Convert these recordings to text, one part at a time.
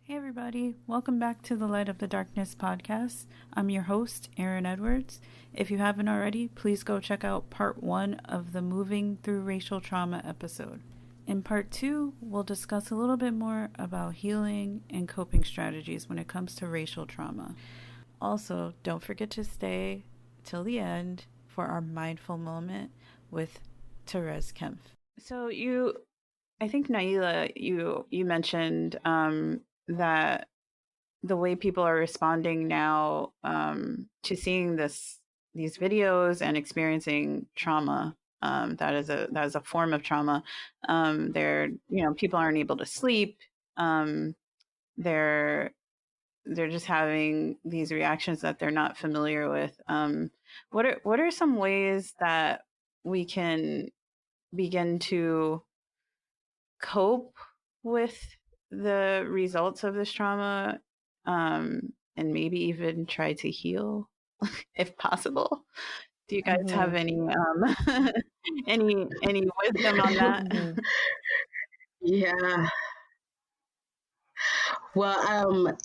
Hey everybody, welcome back to the Light of the Darkness podcast. I'm your host, Erin Edwards. If you haven't already, please go check out part 1 of the Moving Through Racial Trauma episode. In part 2, we'll discuss a little bit more about healing and coping strategies when it comes to racial trauma. Also, don't forget to stay till the end for our mindful moment with Thérèse Kempf. So I think Naiylah, you mentioned that the way people are responding now to seeing these videos and experiencing trauma, that is a form of trauma. People aren't able to sleep. They're just having these reactions that they're not familiar with. What are some ways that we can begin to cope with the results of this trauma, and maybe even try to heal if possible? Do you guys have any any wisdom on that? Yeah. Well,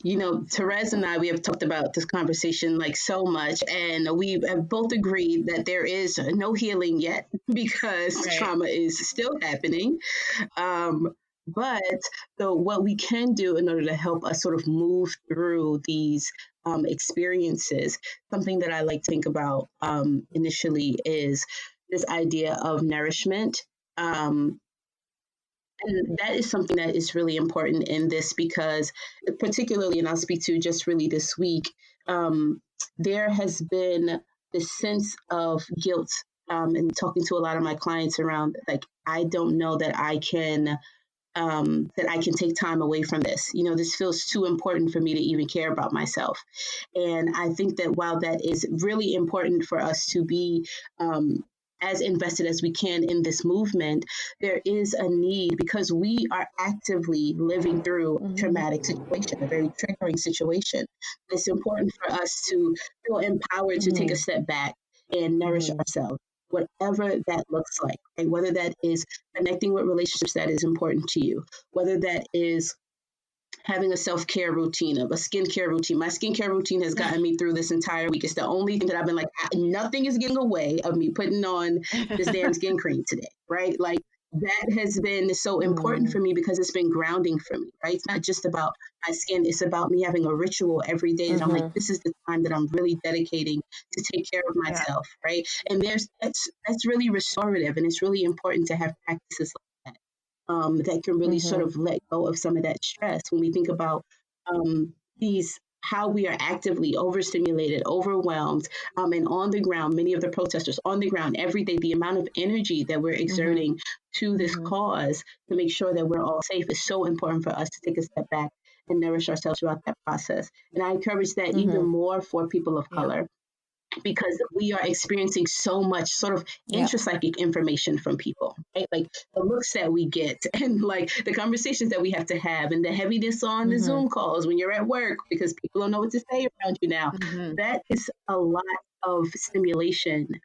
Thérèse and I, we have talked about this conversation like so much, and we have both agreed that there is no healing yet because Right. trauma is still happening. But what we can do in order to help us sort of move through these experiences, something that I like to think about initially is this idea of nourishment. And that is something that is really important in this because, particularly, and I'll speak to just really this week, there has been this sense of guilt, and talking to a lot of my clients around, like, I don't know that I can take time away from this. This feels too important for me to even care about myself. And I think that while that is really important for us to be as invested as we can in this movement, there is a need because we are actively living through a traumatic situation, a very triggering situation. It's important for us to feel empowered to take a step back and nourish ourselves, whatever that looks like, and whether that is connecting with relationships that is important to you, whether that is having a self-care routine, of a skincare routine. My skincare routine has gotten me through this entire week. It's the only thing that I've been like, nothing is getting away of me putting on this damn skin cream today, right? Like, that has been so important for me because it's been grounding for me, right? It's not just about my skin. It's about me having a ritual every day that I'm like, this is the time that I'm really dedicating to take care of myself, right? And that's really restorative, and it's really important to have practices like that. That can really sort of let go of some of that stress when we think about how we are actively overstimulated, overwhelmed, and on the ground, many of the protesters on the ground every day, the amount of energy that we're exerting to this cause to make sure that we're all safe is so important for us to take a step back and nourish ourselves throughout that process. And I encourage that even more for people of color, because we are experiencing so much sort of intrapsychic information from people, right? Like the looks that we get and like the conversations that we have to have and the heaviness on the Zoom calls when you're at work because people don't know what to say around you now. That is a lot of stimulation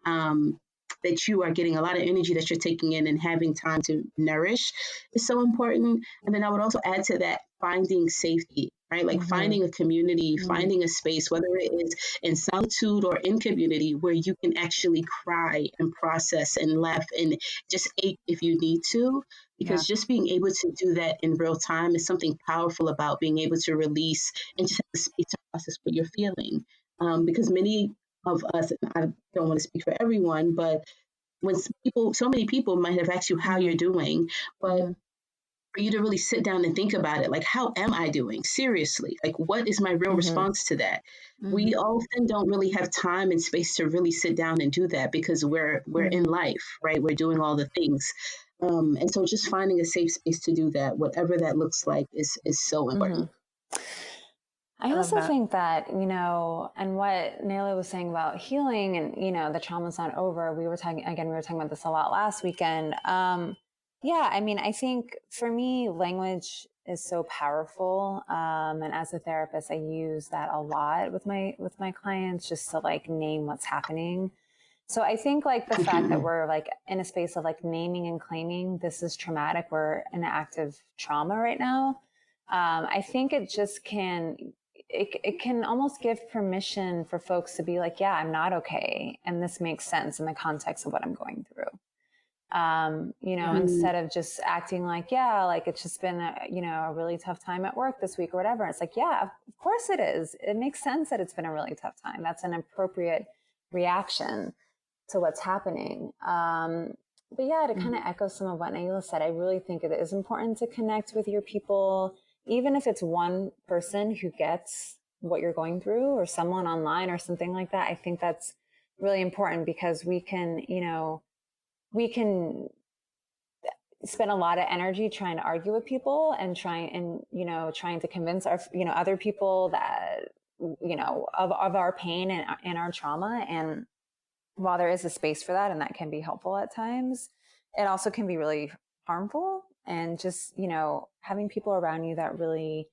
that you are getting, a lot of energy that you're taking in, and having time to nourish is so important. And then I would also add to that, finding safety, right? Like finding a community, finding a space, whether it is in solitude or in community, where you can actually cry and process and laugh and just ache if you need to. Because just being able to do that in real time is something powerful about being able to release and just have the space to process what you're feeling. Because many of us, and I don't want to speak for everyone, but when so many people might have asked you how you're doing, but for you to really sit down and think about it, like, how am I doing? Seriously, like, what is my real response to that? We often don't really have time and space to really sit down and do that because we're in life, right? We're doing all the things. And so just finding a safe space to do that, whatever that looks like, is so important. I also think that, and what Naiylah was saying about healing and, the trauma's not over. We were talking about this a lot last weekend. I think for me, language is so powerful. And as a therapist, I use that a lot with my clients, just to like name what's happening. So I think like the fact that we're like in a space of like naming and claiming this is traumatic, we're in active trauma right now. I think it just it can almost give permission for folks to be like, yeah, I'm not okay. And this makes sense in the context of what I'm going through. Instead of just acting like, yeah, like it's just been a really tough time at work this week or whatever. It's like, yeah, of course it is. It makes sense that it's been a really tough time. That's an appropriate reaction to what's happening. But yeah, to kind of echo some of what Naiylah said, I really think it is important to connect with your people, even if it's one person who gets what you're going through or someone online or something like that. I think that's really important because we can spend a lot of energy trying to argue with people and trying to convince other people that, of our pain and our trauma. And while there is a space for that, and that can be helpful at times, it also can be really harmful. And just, having people around you that really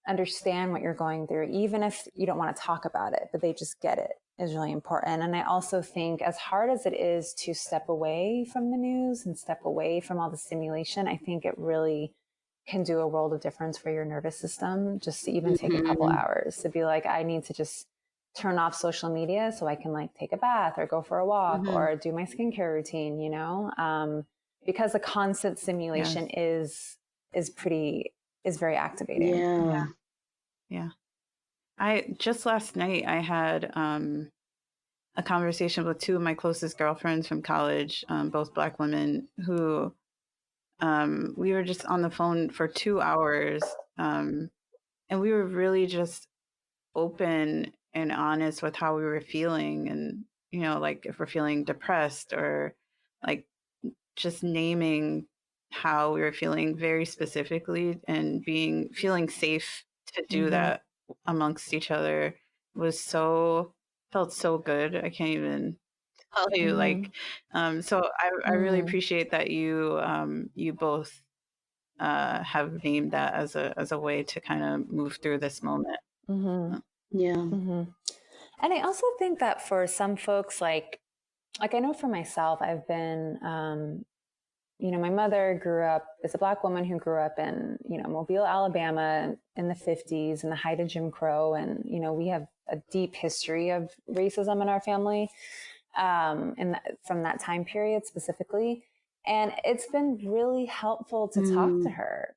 understand what you're going through, even if you don't want to talk about it, but they just get it, is really important. And I also think, as hard as it is to step away from the news and step away from all the stimulation, I think it really can do a world of difference for your nervous system, just to even take a couple hours to be like, I need to just turn off social media so I can like take a bath or go for a walk or do my skincare routine, because the constant stimulation is very activating. Yeah. I just last night I had a conversation with two of my closest girlfriends from college, both Black women, who we were just on the phone for 2 hours, and we were really just open and honest with how we were feeling, and like if we're feeling depressed or like just naming how we were feeling very specifically and feeling safe to do that amongst each other felt so good. I can't even tell you, like, so I really appreciate that you both have named that as a way to kind of move through this moment. And I also think that for some folks, like I know for myself, I've been my mother is a Black woman who grew up in, Mobile, Alabama in the 50s in the height of Jim Crow. And, we have a deep history of racism in our family from that time period specifically. And it's been really helpful to talk to her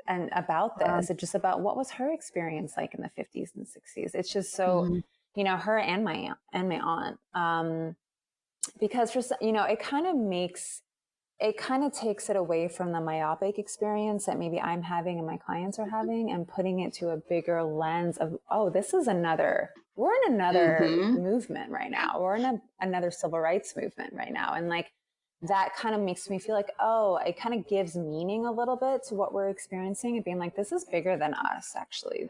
and about this, just about what was her experience like in the 50s and 60s. It's just so, her and my aunt, because it kind of takes it away from the myopic experience that maybe I'm having and my clients are having, and putting it to a bigger lens of, oh, we're in another movement right now. We're in another civil rights movement right now. And like, that kind of makes me feel like, oh, it kind of gives meaning a little bit to what we're experiencing and being like, this is bigger than us. Actually,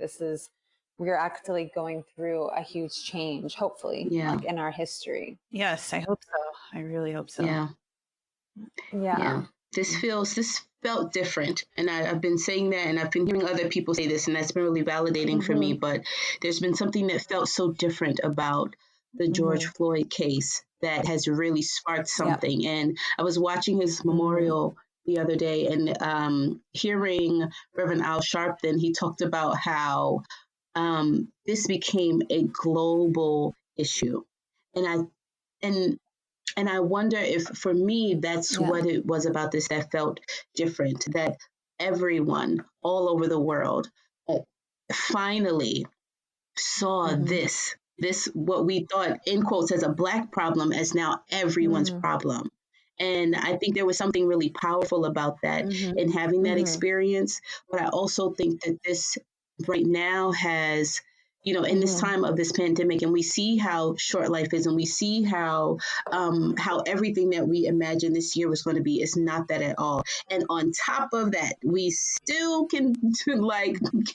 we're actually going through a huge change, hopefully, like in our history. Yes, I hope so. I really hope so. Yeah. This felt different. And I've been saying that, and I've been hearing other people say this, and that's been really validating for me. But there's been something that felt so different about the George Floyd case that has really sparked something. And I was watching his memorial the other day, and hearing Reverend Al Sharpton, he talked about how this became a global issue. And I wonder if, for me, that's what it was about this that felt different, that everyone all over the world finally saw this, what we thought, in quotes, as a Black problem, as now everyone's problem. And I think there was something really powerful about that in having that experience. But I also think that this right now has, in this time of this pandemic, and we see how short life is, and we see how everything that we imagined this year was going to be is not that at all. And on top of that, we still can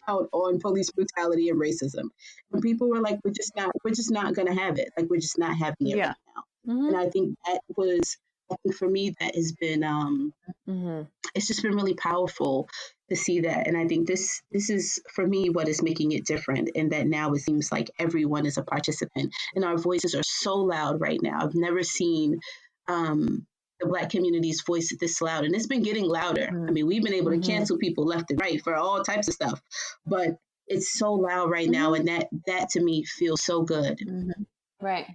count on police brutality and racism. And people were like, we're just not going to have it. Like, we're just not having it right now. And I think for me, that has been, it's just been really powerful to see that. And I think this is, for me, what is making it different, and that now it seems like everyone is a participant, and our voices are so loud right now. I've never seen the Black community's voice this loud, and it's been getting louder. I mean, we've been able to cancel people left and right for all types of stuff, but it's so loud right now, and that to me feels so good. Right.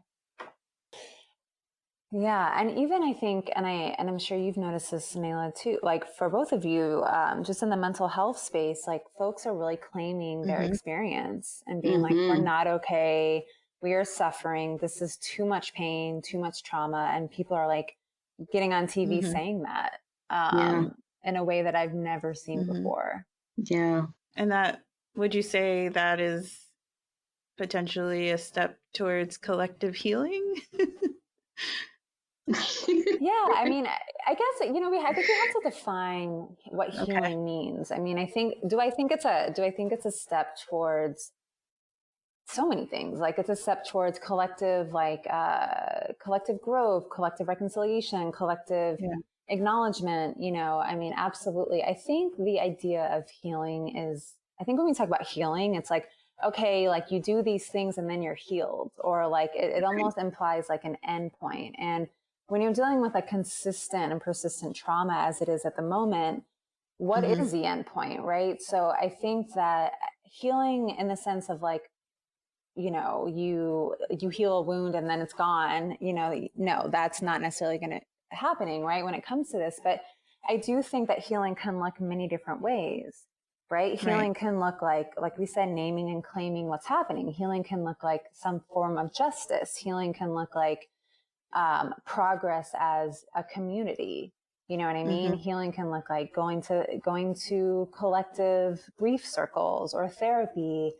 Yeah, and even I think, and I'm sure you've noticed this, Naiylah, too. Like for both of you, just in the mental health space, like folks are really claiming their experience and being like, "We're not okay. We are suffering. This is too much pain, too much trauma," and people are like getting on TV saying that in a way that I've never seen before. Yeah, and that, would you say that is potentially a step towards collective healing? Yeah, I mean, I guess I think we have to define what healing means. I mean, do I think it's a step towards so many things? Like it's a step towards collective, collective growth, collective reconciliation, collective acknowledgement. I mean, absolutely. I think the idea of healing is, I think when we talk about healing, it's like, okay, like you do these things and then you're healed, or like it almost implies like an end point. And when you're dealing with a consistent and persistent trauma as it is at the moment, what is the end point, right? So I think that healing in the sense of like, you heal a wound and then it's gone, no, that's not necessarily going to happening, right? When it comes to this, but I do think that healing can look many different ways, right? Healing can look like we said, naming and claiming what's happening. Healing can look like some form of justice. Healing can look like progress as a community. You know what I mean? Healing can look like going to collective grief circles or therapy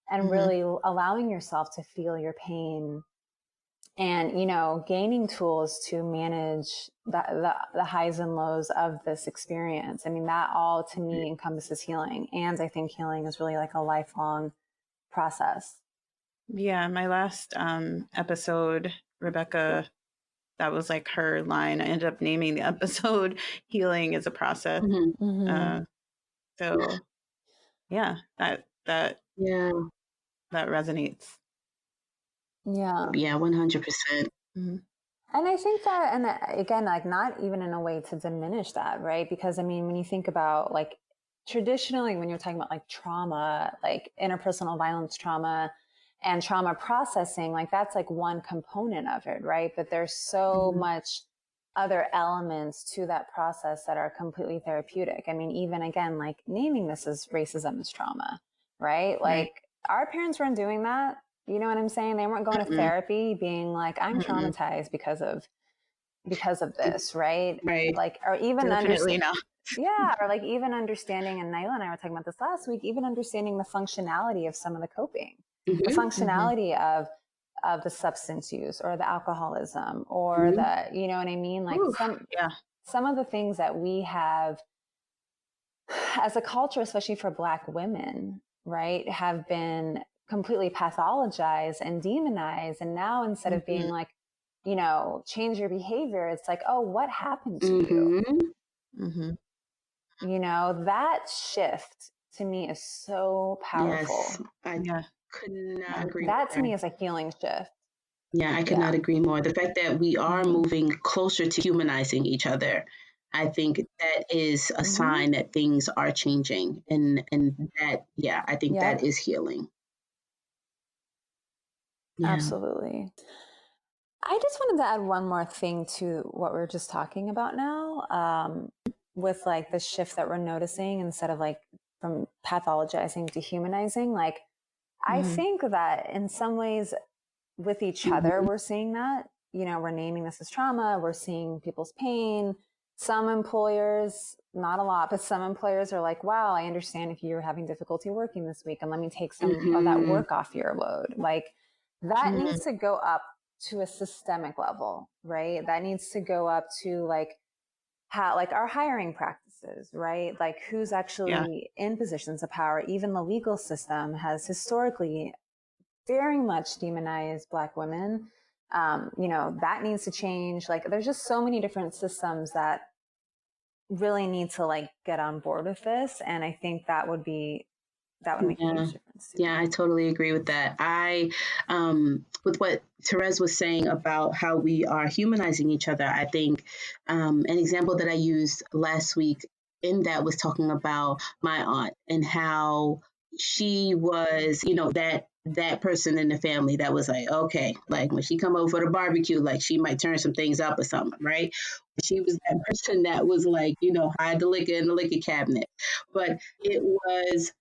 and really allowing yourself to feel your pain and, gaining tools to manage the highs and lows of this experience. I mean, that all to me encompasses healing. And I think healing is really like a lifelong process. Yeah. My last episode, Rebecca, that was like her line. I ended up naming the episode "Healing is a Process." So yeah, that resonates. Yeah. Yeah, 100%. And I think that, and again, like not even in a way to diminish that, right? Because I mean, when you think about like traditionally, when you're talking about like trauma, like interpersonal violence trauma and trauma processing, like that's like one component of it, right? But there's so much other elements to that process that are completely therapeutic. I mean, even again, like naming this as racism as trauma, right? Like our parents weren't doing that. You know what I'm saying? They weren't going to therapy being like, I'm traumatized because of this, right? Right. Like, or even Definitely not. Yeah. Or like even understanding, and Naiylah and I were talking about this last week, even understanding the functionality of some of the coping, the functionality of the substance use or the alcoholism or the, you know what I mean? Like some of the things that we have as a culture, especially for Black women, right, have been completely pathologized and demonized. And now instead of being like, change your behavior, it's like, oh, what happened to you? That shift to me is so powerful. Yes, I could not agree. That to me is a healing shift. Yeah, I could not agree more. The fact that we are moving closer to humanizing each other, I think that is a sign that things are changing, and that, I think that is healing. Yeah. Absolutely. I just wanted to add one more thing to what we're just talking about now, with like the shift that we're noticing instead of like from pathologizing to humanizing. Like, I think that in some ways with each other, we're seeing that, we're naming this as trauma. We're seeing people's pain. Some employers, not a lot, but some employers are like, wow, I understand if you're having difficulty working this week and let me take some of that work off your load. Like that needs to go up to a systemic level, right? That needs to go up to like how, like our hiring practices, right? Like who's actually in positions of power. Even the legal system has historically very much demonized Black women. That needs to change. Like there's just so many different systems that really need to like get on board with this. And I think that would make a huge difference. Yeah, I totally agree with that. With what Thérèse was saying about how we are humanizing each other, I think an example that I used last week in that was talking about my aunt and how she was, that person in the family that was like, okay, like when she come over for the barbecue, like she might turn some things up or something, right? She was that person that was like, hide the liquor in the liquor cabinet. But it was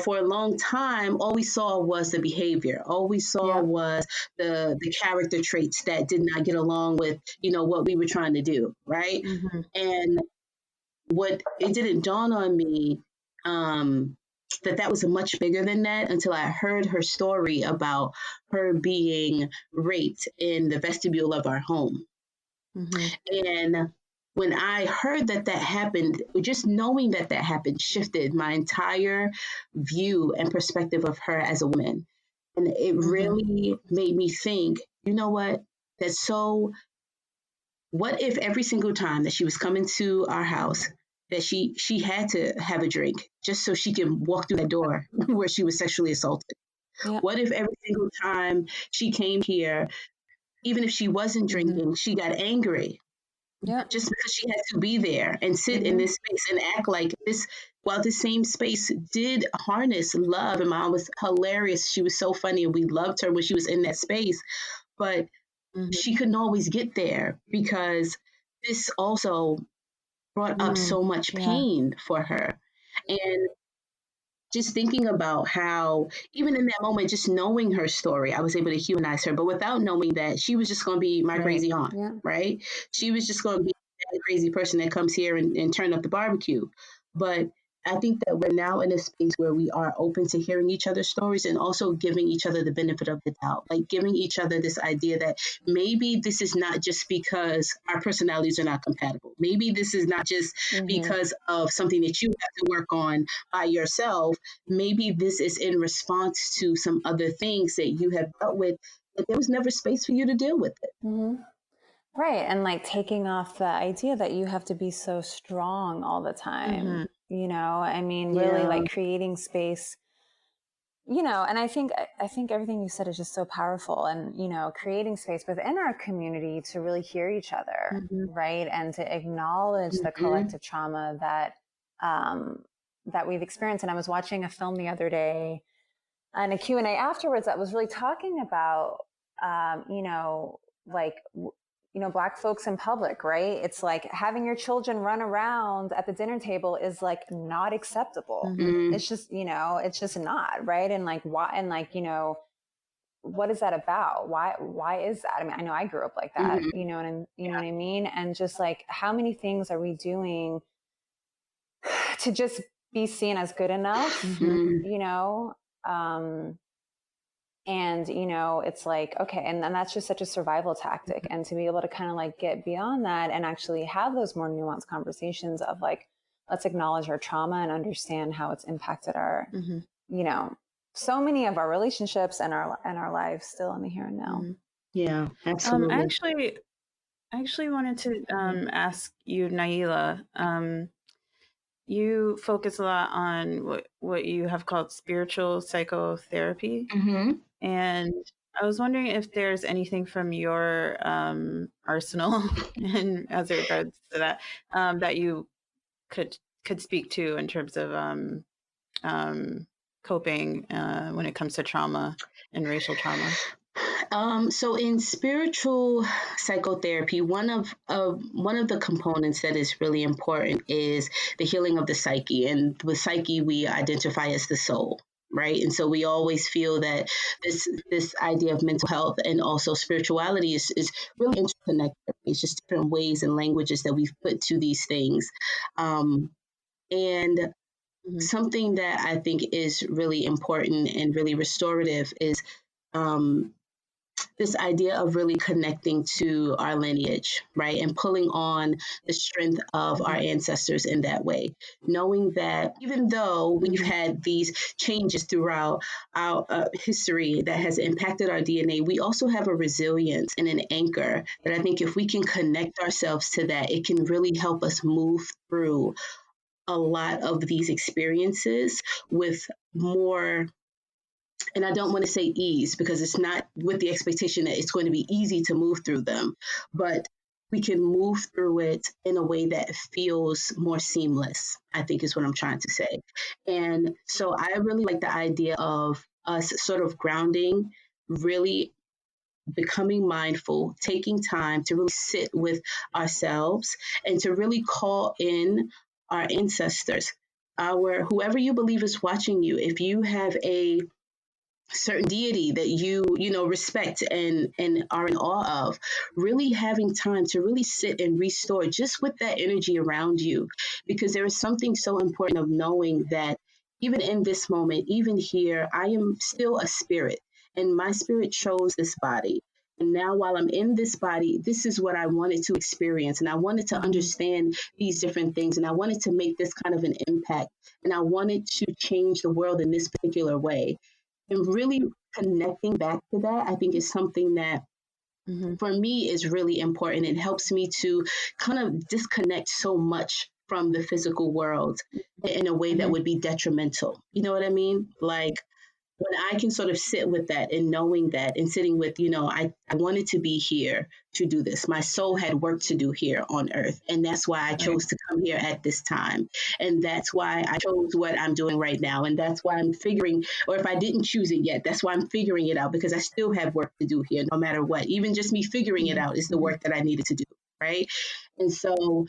for a long time, all we saw was the behavior. All we saw was the character traits that did not get along with, what we were trying to do, right? Mm-hmm. And what it didn't dawn on me that was much bigger than that until I heard her story about her being raped in the vestibule of our home. Mm-hmm. And when I heard that happened, just knowing that happened shifted my entire view and perspective of her as a woman. And it really made me think, you know what? What if every single time that she was coming to our house, that she had to have a drink just so she can walk through that door where she was sexually assaulted? Yeah. What if every single time she came here, even if she wasn't drinking, she got angry? Yeah. Just because she had to be there and sit in this space and act like this, while the same space did harness love. And Mom was hilarious. She was so funny and we loved her when she was in that space. But she couldn't always get there because this also brought up so much pain for her. And just thinking about how, even in that moment, just knowing her story, I was able to humanize her, but without knowing that she was just going to be my crazy aunt, right? She was just going to be that crazy person that comes here and turn up the barbecue. But I think that we're now in a space where we are open to hearing each other's stories and also giving each other the benefit of the doubt, like giving each other this idea that maybe this is not just because our personalities are not compatible. Maybe this is not just because of something that you have to work on by yourself. Maybe this is in response to some other things that you have dealt with, but there was never space for you to deal with it. Right. And like taking off the idea that you have to be so strong all the time, I mean, really like creating space, and I think everything you said is just so powerful, and, creating space within our community to really hear each other, right. And to acknowledge the collective trauma that we've experienced. And I was watching a film the other day and a Q&A afterwards that was really talking about, Black folks in public, right? It's like having your children run around at the dinner table is like not acceptable. It's just, it's just not, right? And like, why, and like, what is that about? Why is that? I mean, I know I grew up like that, you know what I mean? And just like, how many things are we doing to just be seen as good enough, and, it's like, okay. And then that's just such a survival tactic. And to be able to kind of like get beyond that and actually have those more nuanced conversations of like, let's acknowledge our trauma and understand how it's impacted our, so many of our relationships and our lives still in the here and now. Yeah, absolutely. I actually wanted to ask you, Naiylah, you focus a lot on what you have called spiritual psychotherapy. And I was wondering if there's anything from your arsenal and as it regards to that, that you could speak to in terms of coping when it comes to trauma and racial trauma. So in spiritual psychotherapy, one of the components that is really important is the healing of the psyche. And with psyche, we identify as the soul, right? And so we always feel that this idea of mental health and also spirituality is really interconnected. It's just different ways and languages that we've put to these things. And something that I think is really important and really restorative is this idea of really connecting to our lineage, right? And pulling on the strength of our ancestors in that way. Knowing that even though we've had these changes throughout our history that has impacted our DNA, we also have a resilience and an anchor that I think if we can connect ourselves to that, it can really help us move through a lot of these experiences with more And I don't want to say ease because it's not with the expectation that it's going to be easy to move through them, but we can move through it in a way that feels more seamless, I think is what I'm trying to say. And so I really like the idea of us sort of grounding, really becoming mindful, taking time to really sit with ourselves and to really call in our ancestors, our whoever you believe is watching you. If you have a certain deity that you know respect and are in awe of, really having time to really sit and restore just with that energy around you, because there is something so important of knowing that even in this moment, even here, I am still a spirit, and my spirit chose this body. And now, while I'm in this body, this is what I wanted to experience. And I wanted to understand these different things. And I wanted to make this kind of an impact. And I wanted to change the world in this particular way. And really connecting back to that, I think is something that for me is really important. It helps me to kind of disconnect so much from the physical world in a way that would be detrimental. You know what I mean? Like when I can sort of sit with that and knowing that and sitting with, I wanted to be here to do this. My soul had work to do here on earth. And that's why I chose to come here at this time. And that's why I chose what I'm doing right now. And that's why I'm figuring, or if I didn't choose it yet, that's why I'm figuring it out, because I still have work to do here no matter what. Even just me figuring it out is the work that I needed to do. Right. And so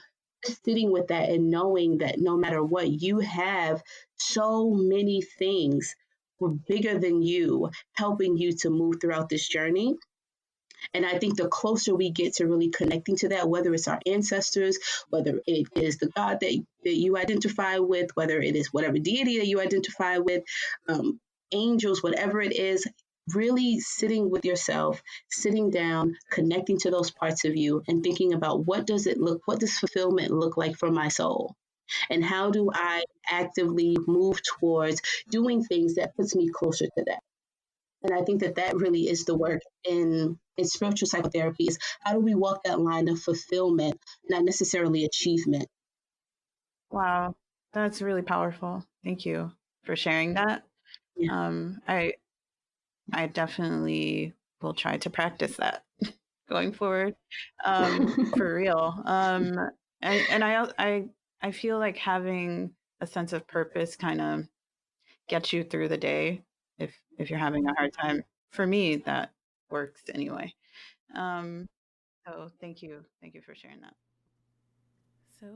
sitting with that and knowing that no matter what, you have so many things were bigger than you, helping you to move throughout this journey. And I think the closer we get to really connecting to that, whether it's our ancestors, whether it is the God that you identify with, whether it is whatever deity that you identify with, angels, whatever it is, really sitting with yourself, sitting down, connecting to those parts of you and thinking about what does fulfillment look like for my soul? And how do I actively move towards doing things that puts me closer to that? And I think that that really is the work in spiritual psychotherapy, is how do we walk that line of fulfillment, not necessarily achievement? Wow, that's really powerful. Thank you for sharing that. Yeah. I definitely will try to practice that going forward, for real. And I feel like having a sense of purpose kind of gets you through the day if you're having a hard time. For me, that works anyway. So thank you for sharing that. So,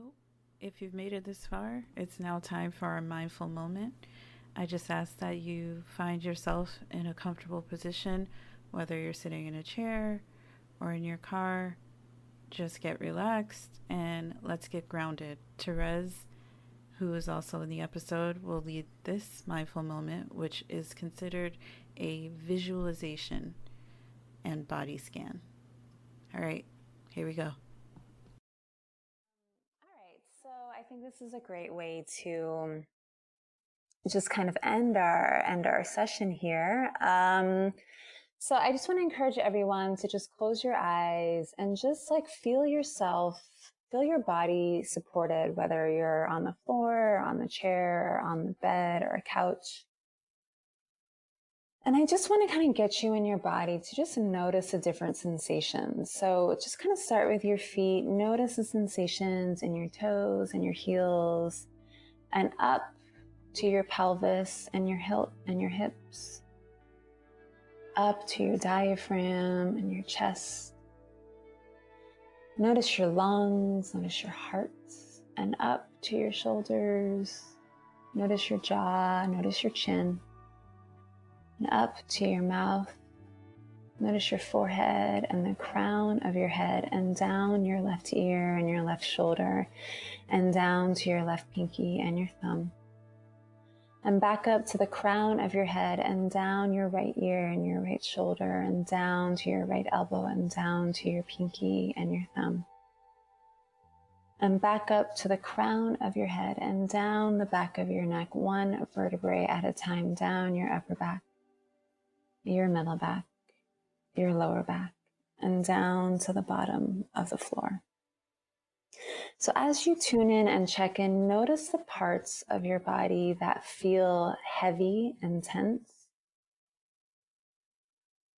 if you've made it this far, it's now time for our mindful moment. I just ask that you find yourself in a comfortable position, whether you're sitting in a chair or in your car. Just get relaxed and let's get grounded. Thérèse, who is also in the episode, will lead this mindful moment, which is considered a visualization and body scan. All right, here we go. All right, so I think this is a great way to just kind of end our session here. So I just want to encourage everyone to just close your eyes and just like feel yourself, feel your body supported, whether you're on the floor, or on the chair, or on the bed, or a couch. And I just want to kind of get you in your body to just notice the different sensations. So just kind of start with your feet. Notice the sensations in your toes and your heels, and up to your pelvis and your hips, up to your diaphragm and your chest. Notice your lungs, notice your heart, and up to your shoulders. Notice your jaw, notice your chin, and up to your mouth. Notice your forehead and the crown of your head, and down your left ear and your left shoulder, and down to your left pinky and your thumb. And back up to the crown of your head, and down your right ear and your right shoulder, and down to your right elbow, and down to your pinky and your thumb. And back up to the crown of your head, and down the back of your neck, one vertebrae at a time, down your upper back, your middle back, your lower back, and down to the bottom of the floor. So as you tune in and check in, notice the parts of your body that feel heavy and tense.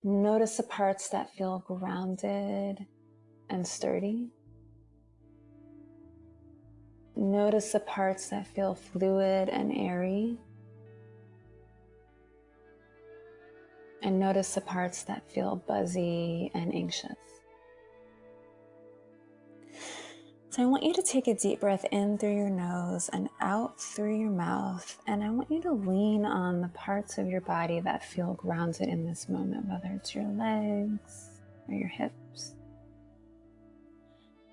Notice the parts that feel grounded and sturdy. Notice the parts that feel fluid and airy. And notice the parts that feel buzzy and anxious. So I want you to take a deep breath in through your nose and out through your mouth. And I want you to lean on the parts of your body that feel grounded in this moment, whether it's your legs or your hips.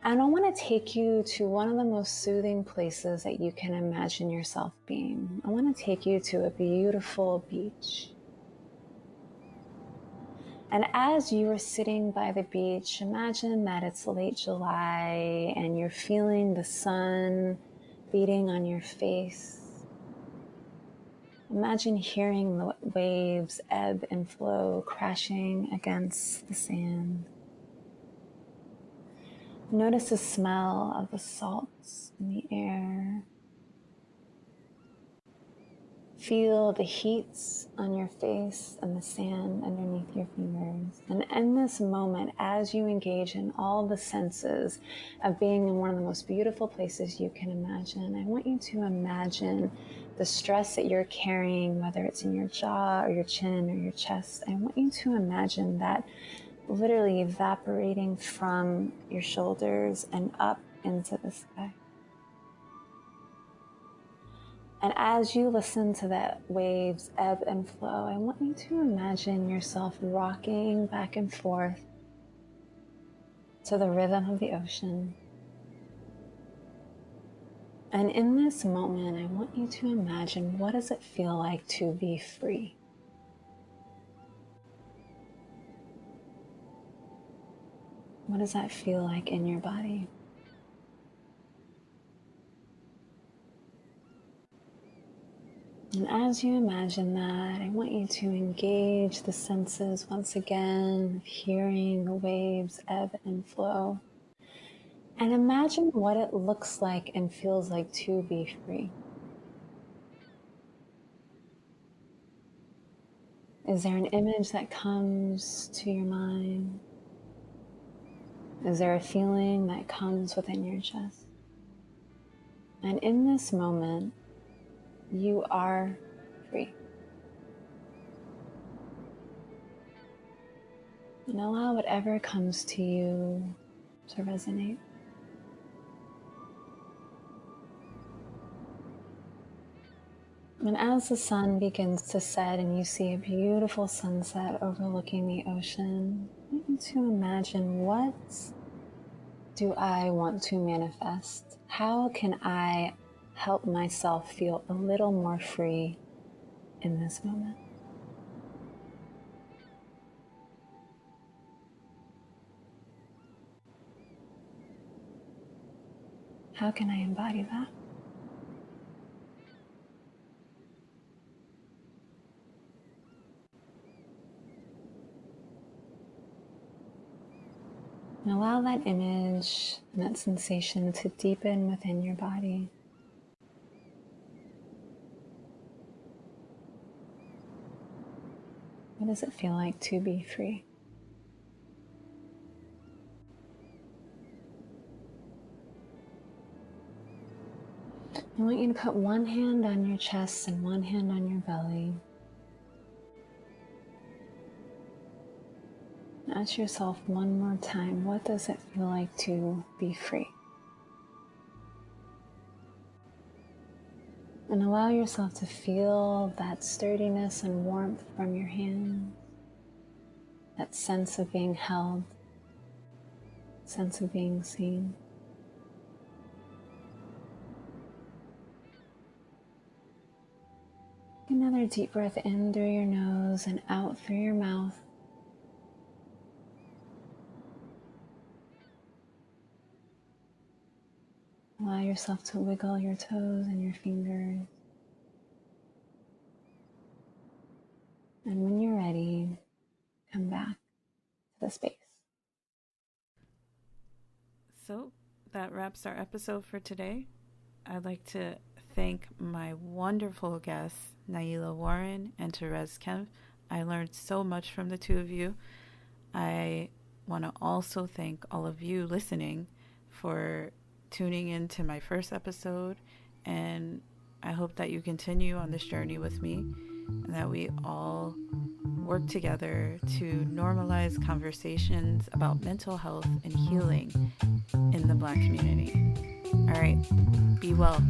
And I want to take you to one of the most soothing places that you can imagine yourself being. I want to take you to a beautiful beach. And as you are sitting by the beach, imagine that it's late July and you're feeling the sun beating on your face. Imagine hearing the waves ebb and flow, crashing against the sand. Notice the smell of the salts in the air. Feel the heats on your face and the sand underneath your fingers. And in this moment, as you engage in all the senses of being in one of the most beautiful places you can imagine, I want you to imagine the stress that you're carrying, whether it's in your jaw or your chin or your chest. I want you to imagine that literally evaporating from your shoulders and up into the sky. And as you listen to that waves ebb and flow, I want you to imagine yourself rocking back and forth to the rhythm of the ocean. And in this moment, I want you to imagine, what does it feel like to be free? What does that feel like in your body? And as you imagine that, I want you to engage the senses once again, of hearing the waves ebb and flow. And imagine what it looks like and feels like to be free. Is there an image that comes to your mind? Is there a feeling that comes within your chest? And in this moment, you are free. And allow whatever comes to you to resonate. And as the sun begins to set and you see a beautiful sunset overlooking the ocean, I want you to imagine, what do I want to manifest? How can I help myself feel a little more free in this moment? How can I embody that? And allow that image and that sensation to deepen within your body. What does it feel like to be free? I want you to put one hand on your chest and one hand on your belly. Ask yourself one more time, what does it feel like to be free? And allow yourself to feel that sturdiness and warmth from your hands, that sense of being held, sense of being seen. Another deep breath in through your nose and out through your mouth. Allow yourself to wiggle your toes and your fingers. And when you're ready, come back to the space. So that wraps our episode for today. I'd like to thank my wonderful guests, Naiylah Warren and Thérèse Kempf. I learned so much from the two of you. I want to also thank all of you listening for tuning in to my first episode, and I hope that you continue on this journey with me and that we all work together to normalize conversations about mental health and healing in the Black community. All right, be well.